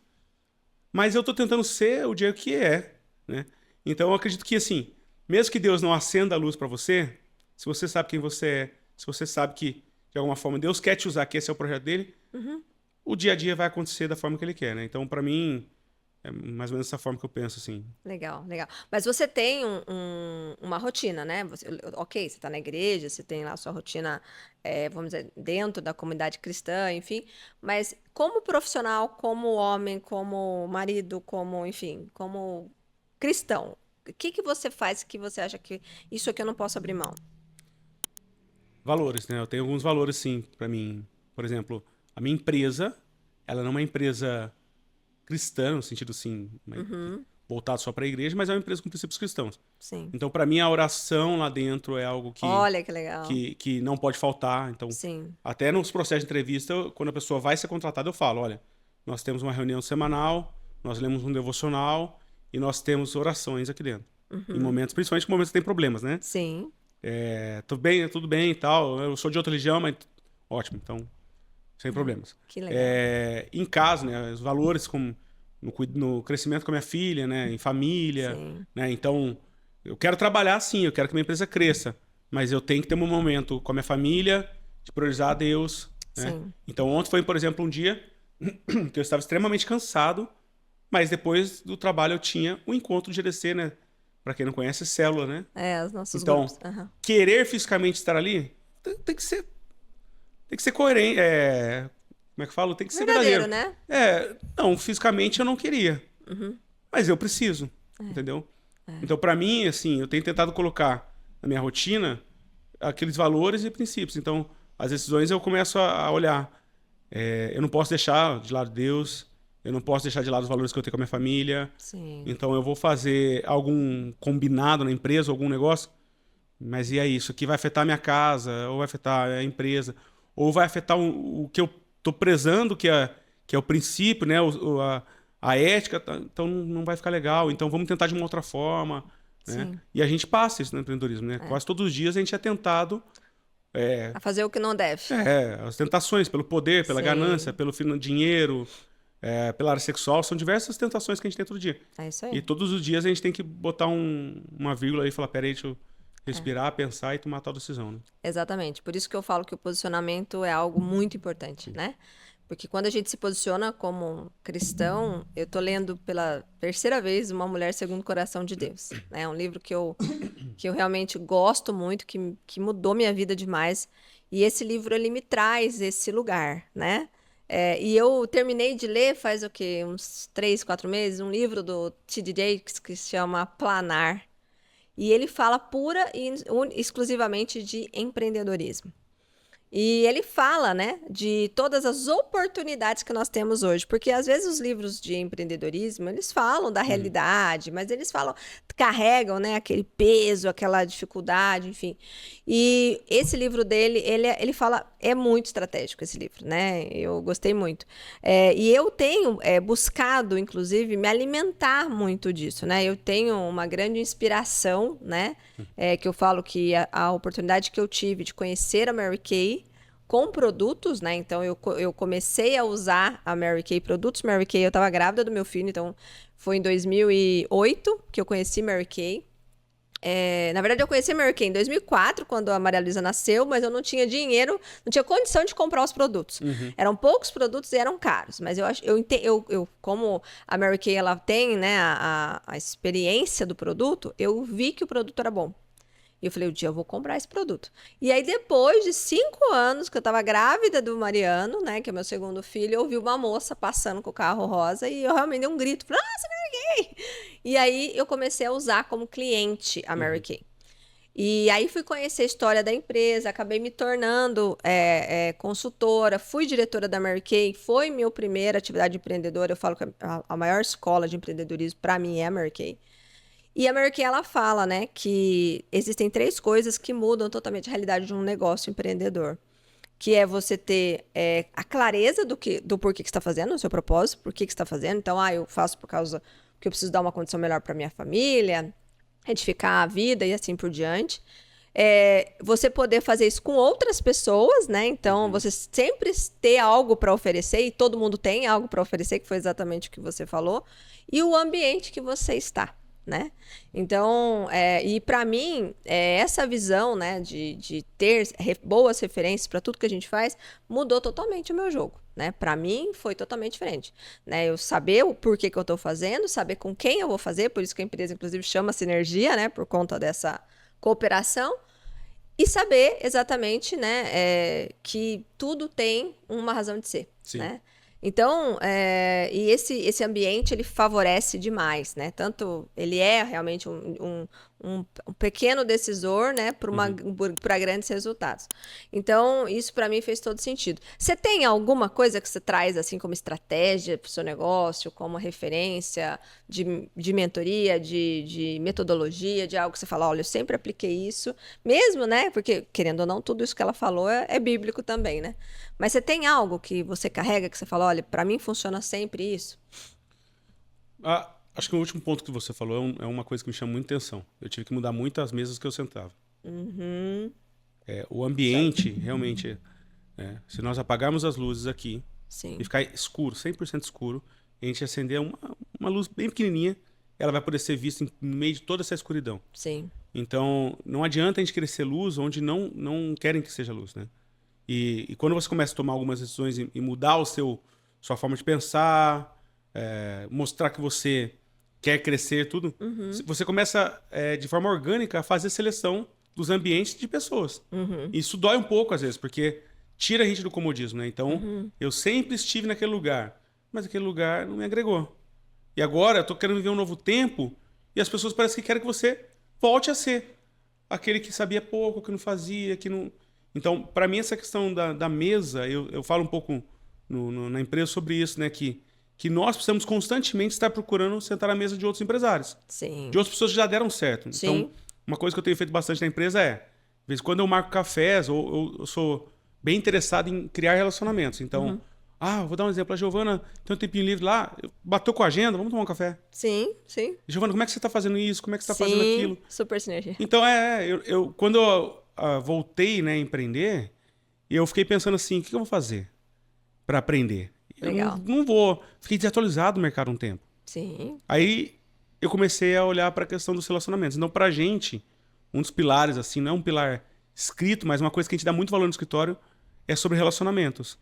Mas eu estou tentando ser o Diego que né? Então eu acredito que assim, mesmo que Deus não acenda a luz para você, se você sabe quem você é, se você sabe que de alguma forma Deus quer te usar, que esse é o projeto dele, o dia a dia vai acontecer da forma que ele quer, né? Então, para mim, é mais ou menos essa forma que eu penso, assim. Legal, legal. Mas você tem uma rotina, né? Você está na igreja, você tem lá a sua rotina, vamos dizer, dentro da comunidade cristã, enfim. Mas como profissional, como homem, como marido, como cristão, o que você faz que você acha que isso aqui eu não posso abrir mão? Valores, né? Eu tenho alguns valores, sim, para mim. Por exemplo, a minha empresa, ela não é uma empresa cristã, no sentido assim, voltado só para a igreja, mas é uma empresa com princípios cristãos. Sim. Então, para mim, a oração lá dentro é algo que... Olha, que legal. Que não pode faltar. Então, até nos processos de entrevista, quando a pessoa vai ser contratada, eu falo, olha, nós temos uma reunião semanal, nós lemos um devocional e nós temos orações aqui dentro. Em momentos, principalmente em momentos que tem problemas, né? Sim. Tudo bem e tal, eu sou de outra religião, mas ótimo, então... Sem problemas. Que legal. Em casa, né? Os valores como no crescimento com a minha filha, né? Em família. Né? Então, eu quero trabalhar sim, eu quero que minha empresa cresça. Mas eu tenho que ter um momento com a minha família, de priorizar a Deus. Né? Então, ontem foi, por exemplo, um dia que eu estava extremamente cansado, mas depois do trabalho eu tinha um encontro de GDC, né? Para quem não conhece, célula, né? Os nossos então, grupos. querer fisicamente estar ali tem que ser coerente, como é que eu falo? Tem que ser verdadeiro, né? Não, fisicamente eu não queria. Mas eu preciso, entendeu? Então, para mim, assim, eu tenho tentado colocar na minha rotina aqueles valores e princípios. Então, as decisões eu começo a olhar. Eu não posso deixar de lado Deus, eu não posso deixar de lado os valores que eu tenho com a minha família. Sim. Então, eu vou fazer algum combinado na empresa, algum negócio, mas e aí, isso aqui vai afetar a minha casa, ou vai afetar a empresa, ou vai afetar o que eu tô prezando, que é o princípio, né? A ética, então não vai ficar legal. Então vamos tentar de uma outra forma, né? Sim. E a gente passa isso no empreendedorismo, né? Quase todos os dias a gente é tentado A fazer o que não deve. as tentações pelo poder, pela Sim. ganância, pelo dinheiro, pela área sexual, são diversas tentações que a gente tem todo dia. É isso aí. E todos os dias a gente tem que botar uma vírgula aí e falar, peraí, deixa eu respirar, pensar e tomar tal decisão, né? Exatamente. Por isso que eu falo que o posicionamento é algo muito importante, né? Porque quando a gente se posiciona como cristão, eu tô lendo pela terceira vez Uma Mulher Segundo o Coração de Deus. É um livro que eu realmente gosto muito, que mudou minha vida demais. E esse livro, ele me traz esse lugar, né? E eu terminei de ler faz o quê? Uns 3, 4 meses, um livro do T.D. Jakes que se chama Planar. E ele fala pura e exclusivamente de empreendedorismo. E ele fala, né, de todas as oportunidades que nós temos hoje, porque às vezes os livros de empreendedorismo, eles falam da realidade, mas eles carregam, né, aquele peso, aquela dificuldade, enfim. E esse livro dele, ele fala, é muito estratégico esse livro, né, eu gostei muito. E eu tenho buscado, inclusive, me alimentar muito disso, né, eu tenho uma grande inspiração, né, que eu falo que a oportunidade que eu tive de conhecer a Mary Kay com produtos, né? Então, eu comecei a usar a Mary Kay, produtos Mary Kay. Eu estava grávida do meu filho, então foi em 2008 que eu conheci Mary Kay. Na verdade, eu conheci a Mary Kay em 2004, quando a Maria Luísa nasceu, mas eu não tinha dinheiro, não tinha condição de comprar os produtos. Eram poucos produtos e eram caros, mas como a Mary Kay, ela tem, né, a experiência do produto, eu vi que o produto era bom. E eu falei, um dia eu vou comprar esse produto. E aí, depois de 5 anos que eu tava grávida do Mariano, né, que é meu segundo filho, eu vi uma moça passando com o carro rosa e eu realmente dei um grito. Falei, nossa, Mary Kay! E aí, eu comecei a usar como cliente a Mary Kay. E aí, fui conhecer a história da empresa, acabei me tornando consultora, fui diretora da Mary Kay, foi minha primeira atividade empreendedora. Eu falo que a maior escola de empreendedorismo, para mim, é a Mary Kay. E a Mary Kay, ela fala, né, que existem 3 coisas que mudam totalmente a realidade de um negócio empreendedor. Que é você ter a clareza do porquê que você está fazendo, o seu propósito, por que você está fazendo. Então, eu faço por causa que eu preciso dar uma condição melhor para minha família, edificar a vida e assim por diante. Você poder fazer isso com outras pessoas, né? Então, você sempre ter algo para oferecer, e todo mundo tem algo para oferecer, que foi exatamente o que você falou, e o ambiente que você está. Né? Então, e para mim, essa visão, né, de ter boas referências para tudo que a gente faz, mudou totalmente o meu jogo, né? Para mim, foi totalmente diferente, né? Eu saber o porquê que eu estou fazendo, saber com quem eu vou fazer, por isso que a empresa, inclusive, chama Sinergia, né, por conta dessa cooperação, e saber exatamente, né, que tudo tem uma razão de ser, Sim. né? Então, e esse ambiente, ele favorece demais, né? Tanto ele é realmente um pequeno decisor, né? Para grandes resultados. Então, isso para mim fez todo sentido. Você tem alguma coisa que você traz, assim, como estratégia para o seu negócio, como referência de mentoria, de metodologia, de algo que você fala, olha, eu sempre apliquei isso, mesmo, né? Porque, querendo ou não, tudo isso que ela falou é bíblico também, né? Mas você tem algo que você carrega, que você fala, olha, para mim funciona sempre isso? Acho que o último ponto que você falou é uma coisa que me chama muita atenção. Eu tive que mudar muito as mesas que eu sentava. O ambiente, realmente, se nós apagarmos as luzes aqui, Sim. E ficar escuro, 100% escuro, e a gente acender uma luz bem pequenininha, ela vai poder ser vista no meio de toda essa escuridão. Sim. Então, não adianta a gente querer ser luz onde não querem que seja luz, né? E quando você começa a tomar algumas decisões e mudar sua forma de pensar, mostrar que você quer crescer, tudo, você começa, de forma orgânica, a fazer seleção dos ambientes de pessoas. Isso dói um pouco, às vezes, porque tira a gente do comodismo, né? Então, eu sempre estive naquele lugar, mas aquele lugar não me agregou. E agora eu tô querendo viver um novo tempo e as pessoas parecem que querem que você volte a ser aquele que sabia pouco, que não fazia, que não... Então, para mim, essa questão da mesa, eu falo um pouco na empresa sobre isso, né? Que nós precisamos constantemente estar procurando sentar à mesa de outros empresários. Sim. De outras pessoas que já deram certo. Sim. Então, uma coisa que eu tenho feito bastante na empresa é, de vez em quando eu marco cafés, ou eu sou bem interessado em criar relacionamentos. Então, vou dar um exemplo. A Giovana tem um tempinho livre lá, bateu com a agenda, vamos tomar um café. Sim, sim. Giovana, como é que você está fazendo isso? Como é que você está fazendo aquilo? Super sinergia. Então, quando eu voltei, né, a empreender, eu fiquei pensando assim, o que eu vou fazer para aprender? Legal. Eu não vou... Fiquei desatualizado no mercado um tempo. Sim. Aí eu comecei a olhar para a questão dos relacionamentos. Então, pra gente, um dos pilares, assim, não é um pilar escrito, mas uma coisa que a gente dá muito valor no escritório é sobre relacionamentos,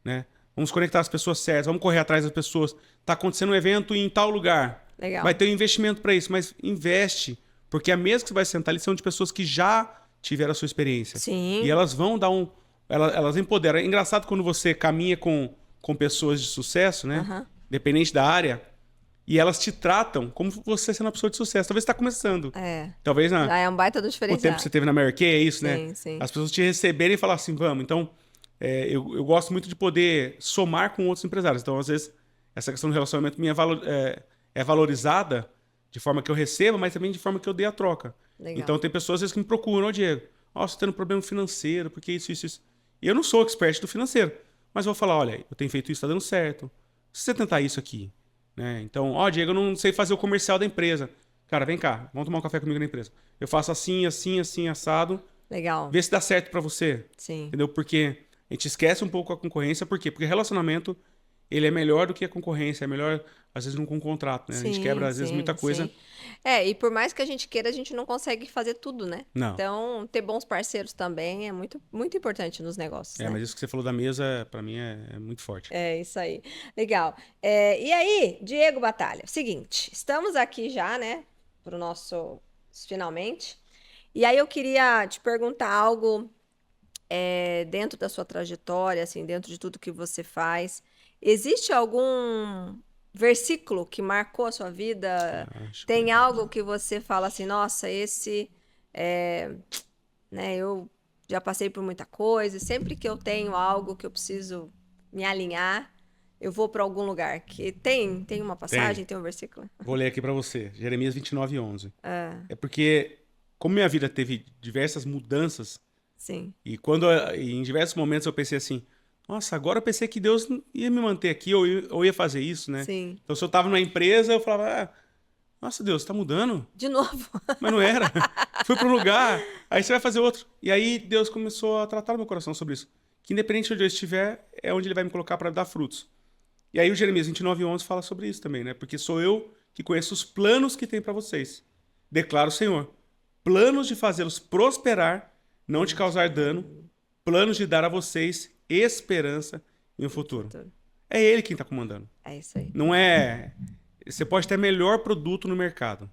né? Vamos conectar as pessoas certas, vamos correr atrás das pessoas. Tá acontecendo um evento em tal lugar. Legal. Vai ter um investimento para isso, mas investe, porque a mesa que você vai sentar ali são de pessoas que já tiveram a sua experiência. Sim. E elas vão dar elas empoderam. É engraçado quando você caminha com pessoas de sucesso, né? Dependente da área, e elas te tratam como você sendo uma pessoa de sucesso. Talvez você está começando. Talvez já é um baita do diferencial. O tempo que você teve na Mary Kay, é isso, né? Sim, sim. As pessoas te receberem e falar assim, vamos. Então, eu gosto muito de poder somar com outros empresários. Então, às vezes, essa questão do relacionamento minha é valorizada de forma que eu receba, mas também de forma que eu dê a troca. Legal. Então, tem pessoas, às vezes, que me procuram, ô Diego, você tá tendo problema financeiro, porque isso. E eu não sou expert do financeiro, mas eu vou falar, olha, eu tenho feito isso, tá dando certo. Se você tentar isso aqui, né? Então, Diego, eu não sei fazer o comercial da empresa. Cara, vem cá, vamos tomar um café comigo na empresa. Eu faço assim, assado. Legal. Vê se dá certo pra você. Sim. Entendeu? Porque a gente esquece um pouco a concorrência. Por quê? Porque relacionamento, ele é melhor do que a concorrência. É melhor, às vezes, com um contrato, né? Sim, a gente quebra, às vezes, muita coisa. Sim. E por mais que a gente queira, a gente não consegue fazer tudo, né? Não. Então, ter bons parceiros também é muito, muito importante nos negócios, né? Mas isso que você falou da mesa, pra mim, é muito forte. É, isso aí. Legal. E aí, Diego Batalha, seguinte, estamos aqui já, né, pro nosso finalmente. E aí eu queria te perguntar algo dentro da sua trajetória, assim, dentro de tudo que você faz. Existe algum versículo que marcou a sua vida? Tem algo que você fala assim, nossa, né, eu já passei por muita coisa, sempre que eu tenho algo que eu preciso me alinhar, eu vou para algum lugar. Que tem uma passagem, tem um versículo? Vou ler aqui para você, Jeremias 29:11. É porque, como minha vida teve diversas mudanças, sim. E em diversos momentos eu pensei assim, nossa, agora eu pensei que Deus ia me manter aqui ou ia fazer isso, né? Sim. Então se eu tava numa empresa, eu falava, nossa Deus, tá mudando? De novo. Mas não era. Fui para um lugar, aí você vai fazer outro. E aí Deus começou a tratar no meu coração sobre isso. Que independente de onde eu estiver, é onde Ele vai me colocar para dar frutos. E aí o Jeremias 29:11 fala sobre isso também, né? Porque sou eu que conheço os planos que tem para vocês. Declara o Senhor. Planos de fazê-los prosperar, não de causar dano, planos de dar a vocês esperança e um futuro. É Ele quem está comandando. É isso aí. Não é... Você pode ter melhor produto no mercado,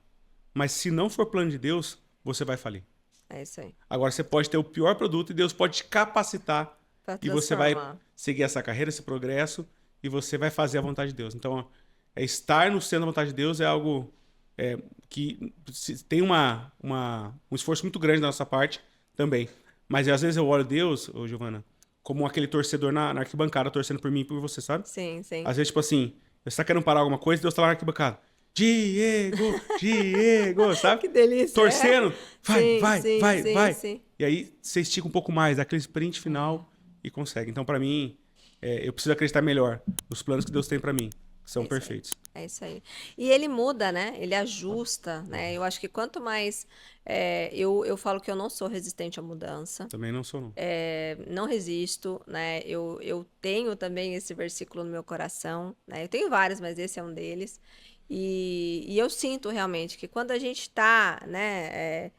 mas se não for plano de Deus, você vai falir. É isso aí. Agora, você pode ter o pior produto e Deus pode te capacitar e você vai seguir essa carreira, esse progresso e você vai fazer a vontade de Deus. Então, estar no centro da vontade de Deus é algo que tem um esforço muito grande da nossa parte também. Mas às vezes eu olho Deus, Giovana, como aquele torcedor na arquibancada torcendo por mim e por você, sabe? Sim, sim. Às vezes, tipo assim, você tá querendo parar alguma coisa e Deus tá lá na arquibancada. Diego, sabe? Que delícia. Torcendo. Vai. Sim. E aí você estica um pouco mais, dá aquele sprint final e consegue. Então, pra mim, eu preciso acreditar melhor nos planos que Deus tem pra mim, que são perfeitos. É isso aí. E ele muda, né? Ele ajusta, né? Eu acho que quanto mais... eu falo que eu não sou resistente à mudança. Também não sou, não. Não resisto, né? Eu tenho também esse versículo no meu coração, né? Eu tenho vários, mas esse é um deles. E eu sinto realmente que quando a gente está, né,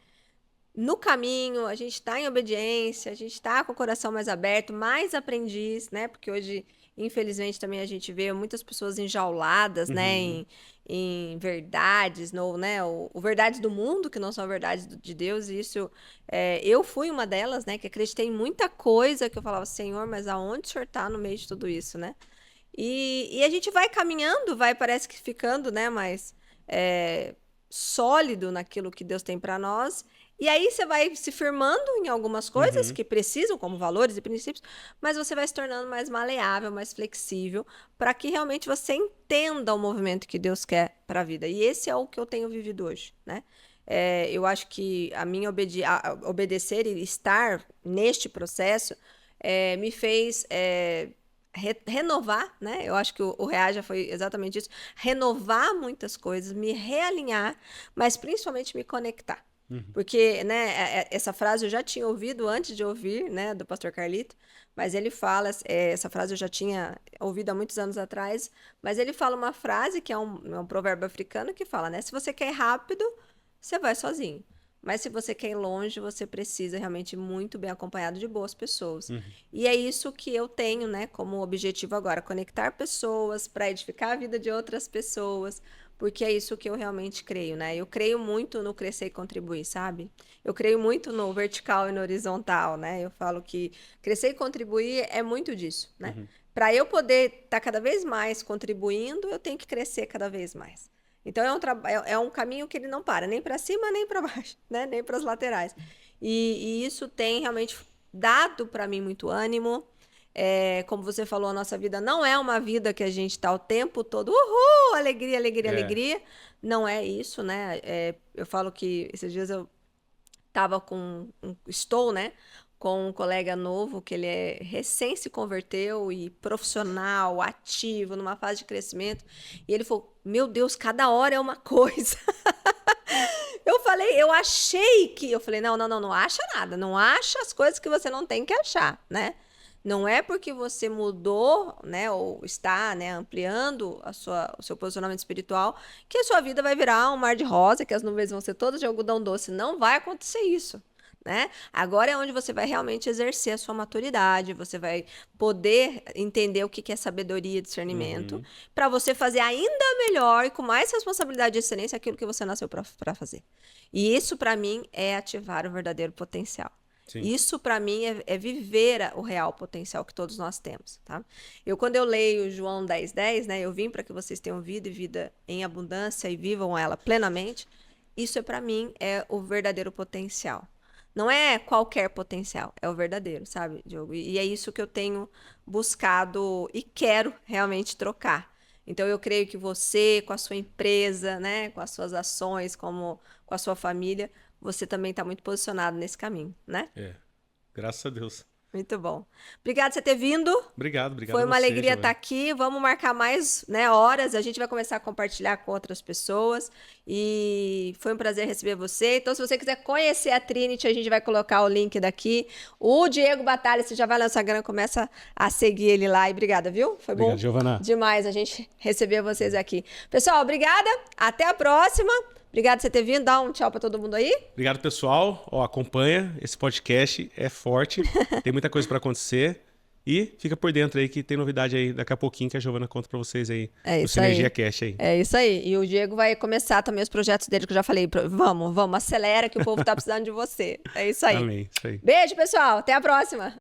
no caminho, a gente está em obediência, a gente está com o coração mais aberto, mais aprendiz, né? Porque hoje, infelizmente, também a gente vê muitas pessoas enjauladas, né, em verdades, né, o verdades do mundo, que não são verdades de Deus, e isso, eu fui uma delas, né, que acreditei em muita coisa, que eu falava, Senhor, mas aonde o Senhor está no meio de tudo isso, né? E a gente vai caminhando, parece que ficando, né, mais sólido naquilo que Deus tem para nós. E aí você vai se firmando em algumas coisas que precisam, como valores e princípios, mas você vai se tornando mais maleável, mais flexível, para que realmente você entenda o movimento que Deus quer para a vida. E esse é o que eu tenho vivido hoje, né? Eu acho que a minha obedecer e estar neste processo me fez renovar, né? Eu acho que o Reaja foi exatamente isso. Renovar muitas coisas, me realinhar, mas principalmente me conectar. Porque, né, essa frase eu já tinha ouvido antes de ouvir, né, do pastor Carlito, mas ele fala, essa frase eu já tinha ouvido há muitos anos atrás, mas ele fala uma frase que é um provérbio africano que fala, né, se você quer ir rápido, você vai sozinho. Mas se você quer ir longe, você precisa realmente ir muito bem acompanhado de boas pessoas. E é isso que eu tenho, né, como objetivo agora, conectar pessoas para edificar a vida de outras pessoas, porque é isso que eu realmente creio, né? Eu creio muito no crescer e contribuir, sabe? Eu creio muito no vertical e no horizontal, né? Eu falo que crescer e contribuir é muito disso, né? Para eu poder estar cada vez mais contribuindo, eu tenho que crescer cada vez mais. Então é um caminho que ele não para, nem para cima, nem para baixo, né? Nem para as laterais. E isso tem realmente dado para mim muito ânimo. Como você falou, a nossa vida não é uma vida que a gente está o tempo todo, uhul, alegria, alegria, alegria. Não é isso, né? Eu falo que esses dias eu estou, né, com um colega novo, que ele recém se converteu e profissional, ativo, numa fase de crescimento. E ele falou, meu Deus, cada hora é uma coisa. Eu achei que... Eu falei, não acha nada. Não acha as coisas que você não tem que achar, né? Não é porque você mudou, né, ou está, né, ampliando o seu posicionamento espiritual, que a sua vida vai virar um mar de rosa, que as nuvens vão ser todas de algodão doce. Não vai acontecer isso, né? Agora é onde você vai realmente exercer a sua maturidade, você vai poder entender o que é sabedoria e discernimento, para você fazer ainda melhor e com mais responsabilidade e excelência aquilo que você nasceu para fazer. E isso, para mim, é ativar o verdadeiro potencial. Sim. Isso, para mim, é viver o real potencial que todos nós temos, tá? Quando eu leio João 10:10, né? Eu vim para que vocês tenham vida e vida em abundância e vivam ela plenamente. Isso, para mim, é o verdadeiro potencial. Não é qualquer potencial, é o verdadeiro, sabe, Diogo? E é isso que eu tenho buscado e quero realmente trocar. Então, eu creio que você, com a sua empresa, né? Com as suas ações, como com a sua família... Você também está muito posicionado nesse caminho, né? Graças a Deus. Muito bom. Obrigado por você ter vindo. Obrigado. Foi uma alegria estar aqui. Vamos marcar mais, né, horas. A gente vai começar a compartilhar com outras pessoas. E foi um prazer receber você. Então, se você quiser conhecer a Trinity, a gente vai colocar o link daqui. O Diego Batalha, você já vai lá no Instagram, começa a seguir ele lá. E obrigada, viu? Foi bom Giovana. Demais a gente receber vocês aqui. Pessoal, obrigada. Até a próxima. Obrigado por você ter vindo. Dá um tchau para todo mundo aí. Obrigado, pessoal. Acompanha. Esse podcast é forte. Tem muita coisa para acontecer. E fica por dentro aí que tem novidade aí daqui a pouquinho que a Giovana conta para vocês aí. No Sinergia Cash aí. É isso aí. E o Diego vai começar também os projetos dele que eu já falei. Vamos, acelera que o povo tá precisando de você. É isso aí. Amém. Isso aí. Beijo, pessoal. Até a próxima.